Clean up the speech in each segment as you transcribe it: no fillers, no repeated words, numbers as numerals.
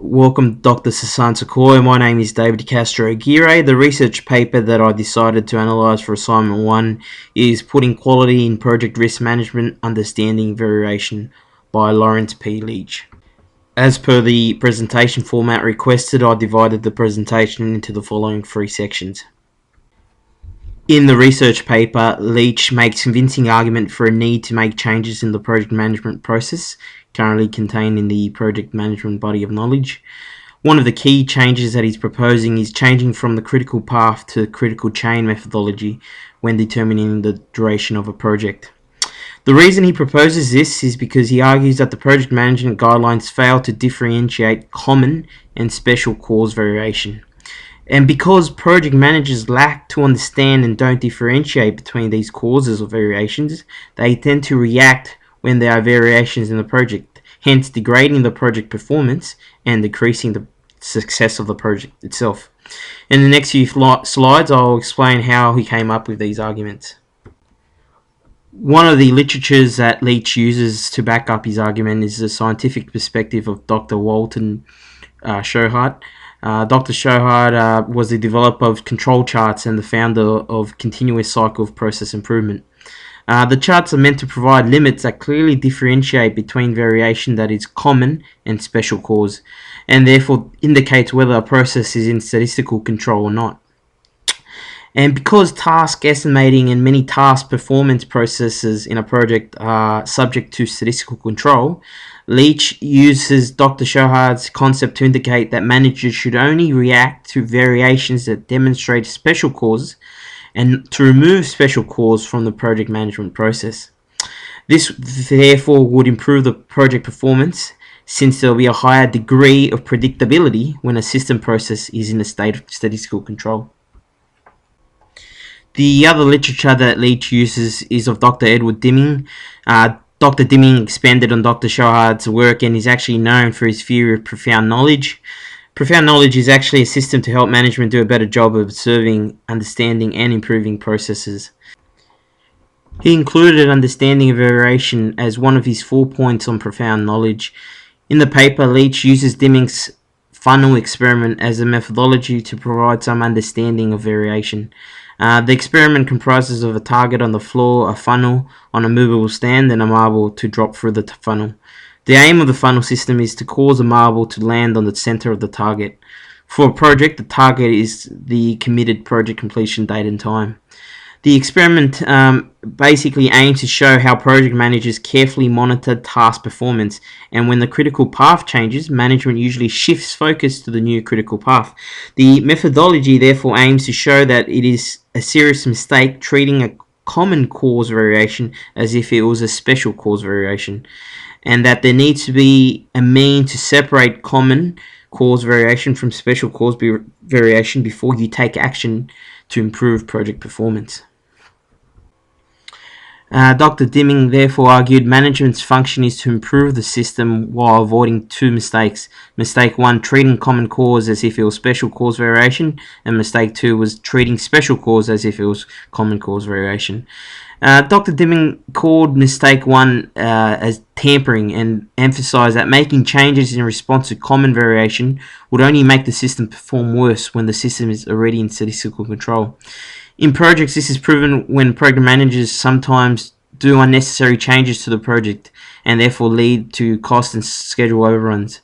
Welcome, Dr. Sasan Sequoia. My name is David Castro Aguirre. The research paper that I decided to analyse for assignment 1 is Putting Quality in Project Risk Management, Understanding Variation by Lawrence P. Leach. As per the presentation format requested, I divided the presentation into the following 3 sections. In the research paper, Leach makes convincing argument for a need to make changes in the project management process currently contained in the project management body of knowledge. One of the key changes that he's proposing is changing from the critical path to critical chain methodology when determining the duration of a project. The reason he proposes this is because he argues that the project management guidelines fail to differentiate common and special cause variation. And because project managers lack to understand and don't differentiate between these causes or variations, they tend to react when there are variations in the project, hence degrading the project performance and decreasing the success of the project itself. In the next few slides, I'll explain how he came up with these arguments. One of the literatures that Leach uses to back up his argument is the scientific perspective of Dr. Walton Shohart. Dr. Shohart was the developer of control charts and the founder of continuous cycle of process improvement. The charts are meant to provide limits that clearly differentiate between variation that is common and special cause, and therefore indicates whether a process is in statistical control or not. And because task estimating and many task performance processes in a project are subject to statistical control, Leach uses Dr. Shohart's concept to indicate that managers should only react to variations that demonstrate special cause and to remove special cause from the project management process. This therefore would improve the project performance, since there will be a higher degree of predictability when a system process is in a state of statistical control. The other literature that Leach uses is of Dr. Edward Deming. Dr. Deming expanded on Dr. Shohart's work and is actually known for his theory of profound knowledge. Profound knowledge is actually a system to help management do a better job of observing, understanding, and improving processes. He included understanding of variation as one of his 4 points on profound knowledge. In the paper, Leach uses Deming's funnel experiment as a methodology to provide some understanding of variation. The experiment comprises of a target on the floor, a funnel on a movable stand, and a marble to drop through the funnel. The aim of the funnel system is to cause a marble to land on the center of the target. For a project, the target is the committed project completion date and time. The experiment basically aims to show how project managers carefully monitor task performance, and when the critical path changes, management usually shifts focus to the new critical path. The methodology therefore aims to show that it is a serious mistake treating a common cause variation as if it was a special cause variation, and that there needs to be a means to separate common cause variation from special cause variation before you take action to improve project performance. Dr. Deming therefore argued management's function is to improve the system while avoiding 2 mistakes. Mistake 1, treating common cause as if it was special cause variation, and mistake 2 was treating special cause as if it was common cause variation. Dr. Deming called mistake 1 as tampering and emphasized that making changes in response to common variation would only make the system perform worse when the system is already in statistical control. In projects, this is proven when program managers sometimes do unnecessary changes to the project and therefore lead to cost and schedule overruns.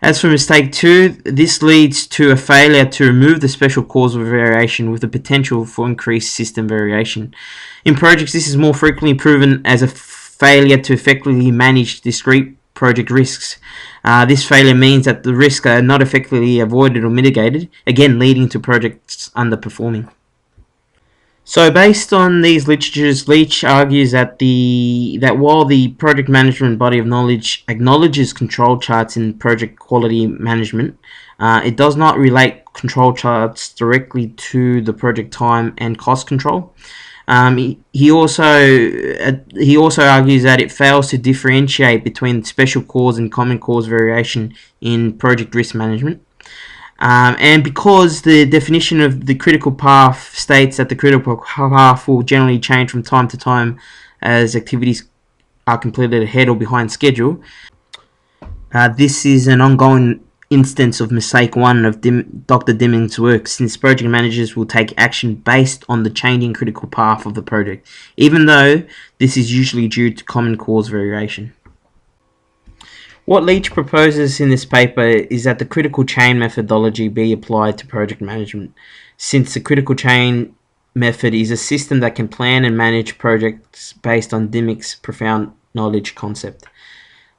As for mistake 2, this leads to a failure to remove the special cause of variation with the potential for increased system variation. In projects, this is more frequently proven as a failure to effectively manage discrete project risks. This failure means that the risks are not effectively avoided or mitigated, again leading to projects underperforming. So based on these literatures, Leach argues that while the project management body of knowledge acknowledges control charts in project quality management, it does not relate control charts directly to the project time and cost control. He also argues that it fails to differentiate between special cause and common cause variation in project risk management. And because the definition of the critical path states that the critical path will generally change from time to time as activities are completed ahead or behind schedule, this is an ongoing instance of mistake one of Dr. Deming's work, since project managers will take action based on the changing critical path of the project, even though this is usually due to common cause variation. What Leach proposes in this paper is that the critical chain methodology be applied to project management, since the critical chain method is a system that can plan and manage projects based on Dimmick's profound knowledge concept.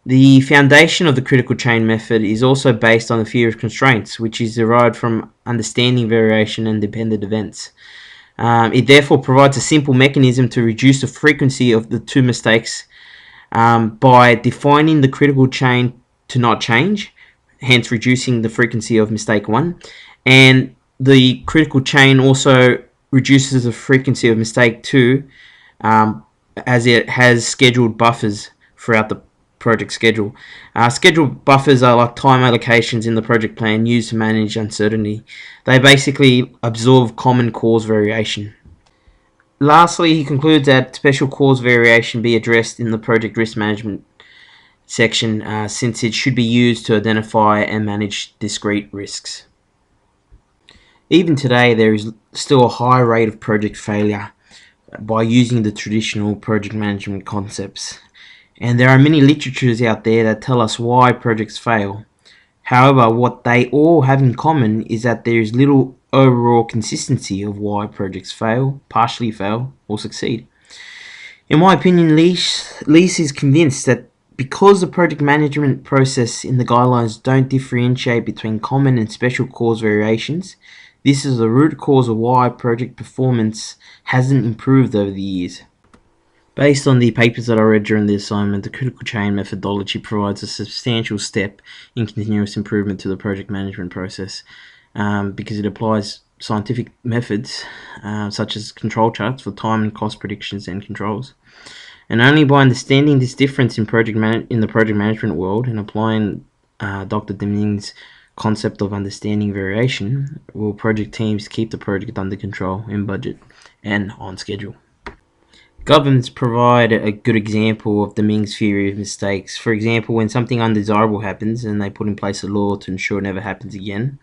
The foundation of the critical chain method is also based on the theory of constraints, which is derived from understanding variation and dependent events. It therefore provides a simple mechanism to reduce the frequency of the two mistakes by defining the critical chain to not change, hence reducing the frequency of mistake one. And the critical chain also reduces the frequency of mistake two, as it has scheduled buffers throughout the project schedule. Scheduled buffers are like time allocations in the project plan used to manage uncertainty. They basically absorb common cause variation. Lastly, he concludes that special cause variation be addressed in the project risk management section, since it should be used to identify and manage discrete risks. Even today, there is still a high rate of project failure by using the traditional project management concepts. And there are many literatures out there that tell us why projects fail. However, what they all have in common is that there is little overall consistency of why projects fail, partially fail, or succeed. In my opinion, Leach is convinced that because the project management process in the guidelines don't differentiate between common and special cause variations, this is the root cause of why project performance hasn't improved over the years. Based on the papers that I read during the assignment, the critical chain methodology provides a substantial step in continuous improvement to the project management process, because it applies scientific methods such as control charts for time and cost predictions and controls. And only by understanding this difference in the project management world and applying Dr. Deming's concept of understanding variation will project teams keep the project under control, in budget, and on schedule. Governments provide a good example of Deming's theory of mistakes. For example, when something undesirable happens and they put in place a law to ensure it never happens again,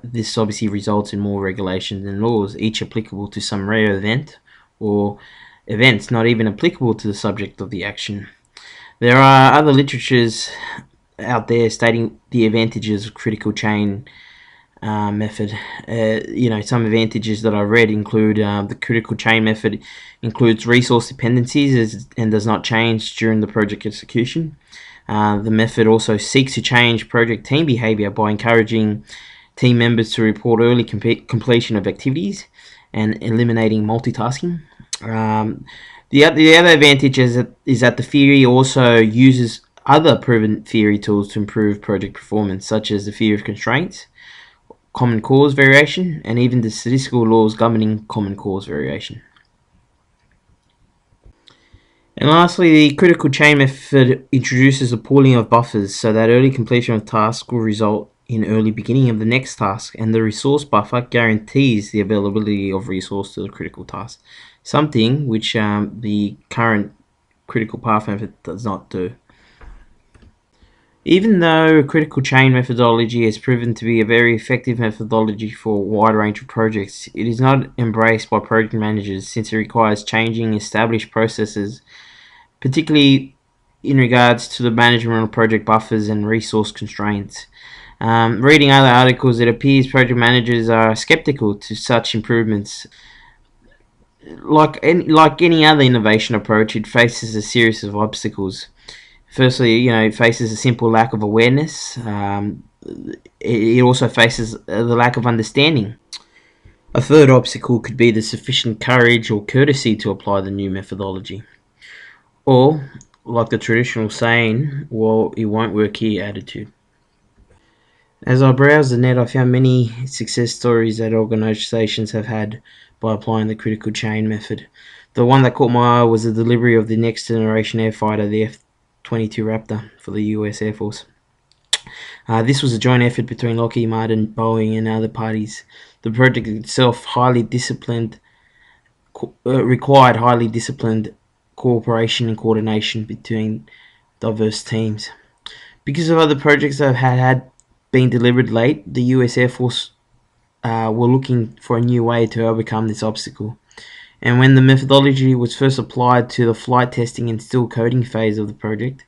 this obviously results in more regulations and laws, each applicable to some rare event or events not even applicable to the subject of the action. There are other literatures out there stating the advantages of critical chain method. Some advantages that I read include the critical chain method includes resource dependencies and does not change during the project execution. The method also seeks to change project team behavior by encouraging team members to report early completion of activities and eliminating multitasking. The other advantage is that the theory also uses other proven theory tools to improve project performance, such as the theory of constraints, common cause variation, and even the statistical laws governing common cause variation. And lastly, the critical chain method introduces a pooling of buffers so that early completion of tasks will result in early beginning of the next task, and the resource buffer guarantees the availability of resource to the critical task, something which the current critical path method does not do. Even though critical chain methodology has proven to be a very effective methodology for a wide range of projects, it is not embraced by project managers since it requires changing established processes, particularly in regards to the management of project buffers and resource constraints. Reading other articles, it appears project managers are skeptical to such improvements. Like any other innovation approach, it faces a series of obstacles. Firstly, it faces a simple lack of awareness. It also faces the lack of understanding. A third obstacle could be the sufficient courage or courtesy to apply the new methodology. Or, like the traditional saying, well, it won't work here attitude. As I browsed the net, I found many success stories that organisations have had by applying the critical chain method. The one that caught my eye was the delivery of the next generation air fighter, the F-22 Raptor, for the US Air Force. This was a joint effort between Lockheed Martin, Boeing, and other parties. The project itself required highly disciplined cooperation and coordination between diverse teams. Because of other projects that have had being delivered late, the US Air Force were looking for a new way to overcome this obstacle. And when the methodology was first applied to the flight testing and still coding phase of the project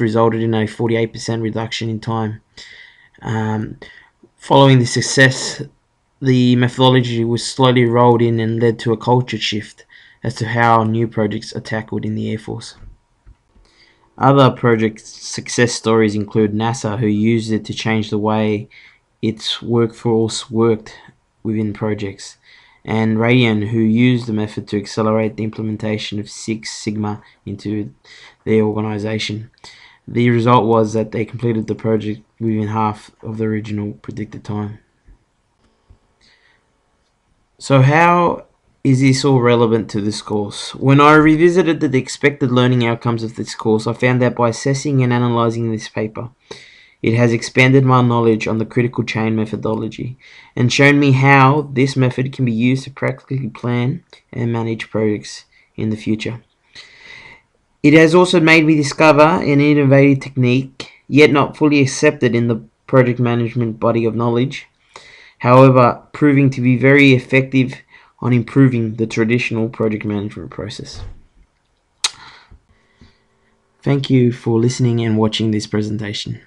resulted in a 48% reduction in time. Following the success, the methodology was slowly rolled in and led to a culture shift as to how new projects are tackled in the Air Force. Other project success stories include NASA, who used it to change the way its workforce worked within projects, and Radian, who used the method to accelerate the implementation of Six Sigma into their organization. The result was that they completed the project within half of the original predicted time. So how is this all relevant to this course? When I revisited the expected learning outcomes of this course, I found that by assessing and analysing this paper, it has expanded my knowledge on the critical chain methodology and shown me how this method can be used to practically plan and manage projects in the future. It has also made me discover an innovative technique, yet not fully accepted in the project management body of knowledge, however, proving to be very effective on improving the traditional project management process. Thank you for listening and watching this presentation.